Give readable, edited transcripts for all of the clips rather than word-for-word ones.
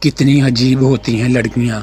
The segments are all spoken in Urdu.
کتنی عجیب ہوتی ہیں لڑکیاں،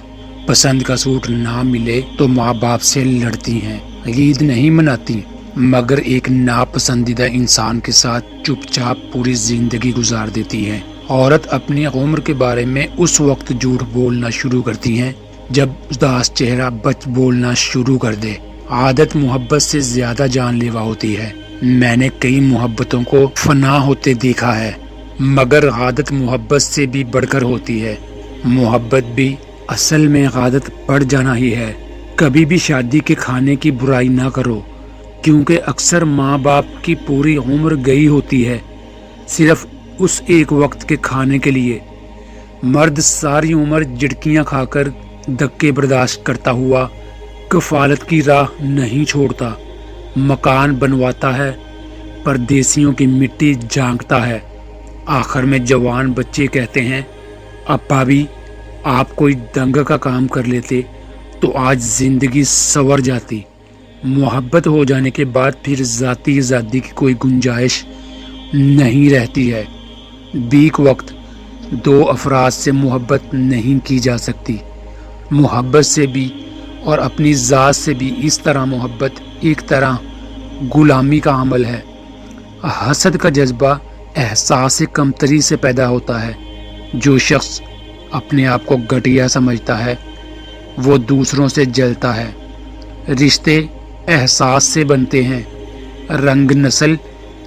پسند کا سوٹ نہ ملے تو ماں باپ سے لڑتی ہیں، عید نہیں مناتی، مگر ایک ناپسندیدہ انسان کے ساتھ چپ چاپ پوری زندگی گزار دیتی ہے۔ عورت اپنی عمر کے بارے میں اس وقت جھوٹ بولنا شروع کرتی ہیں جب اداس چہرہ بچ بولنا شروع کر دے۔ عادت محبت سے زیادہ جان لیوا ہوتی ہے۔ میں نے کئی محبتوں کو فنا ہوتے دیکھا ہے، مگر عادت محبت سے بھی بڑھ کر ہوتی ہے۔ محبت بھی اصل میں عادت پڑ جانا ہی ہے۔ کبھی بھی شادی کے کھانے کی برائی نہ کرو، کیونکہ اکثر ماں باپ کی پوری عمر گئی ہوتی ہے صرف اس ایک وقت کے کھانے کے لیے۔ مرد ساری عمر جھٹکیاں کھا کر دھکے برداشت کرتا ہوا کفالت کی راہ نہیں چھوڑتا، مکان بنواتا ہے، پردیسیوں کی مٹی جھانکتا ہے۔ آخر میں جوان بچے کہتے ہیں، ابا بھی آپ کوئی دنگ کا کام کر لیتے تو آج زندگی سنور جاتی۔ محبت ہو جانے کے بعد پھر ذاتی آزادی کی کوئی گنجائش نہیں رہتی ہے۔ بیک وقت دو افراد سے محبت نہیں کی جا سکتی۔ محبت سے بھی اور اپنی ذات سے بھی اس طرح محبت ایک طرح غلامی کا عمل ہے۔ حسد کا جذبہ احساس کمتری سے پیدا ہوتا ہے۔ جو شخص اپنے آپ کو گھٹیا سمجھتا ہے وہ دوسروں سے جلتا ہے۔ رشتے احساس سے بنتے ہیں، رنگ، نسل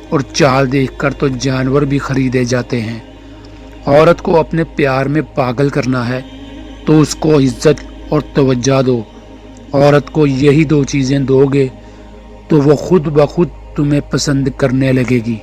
اور چال دیکھ کر تو جانور بھی خریدے جاتے ہیں۔ عورت کو اپنے پیار میں پاگل کرنا ہے تو اس کو عزت اور توجہ دو۔ عورت کو یہی دو چیزیں دو گے تو وہ خود بخود تمہیں پسند کرنے لگے گی۔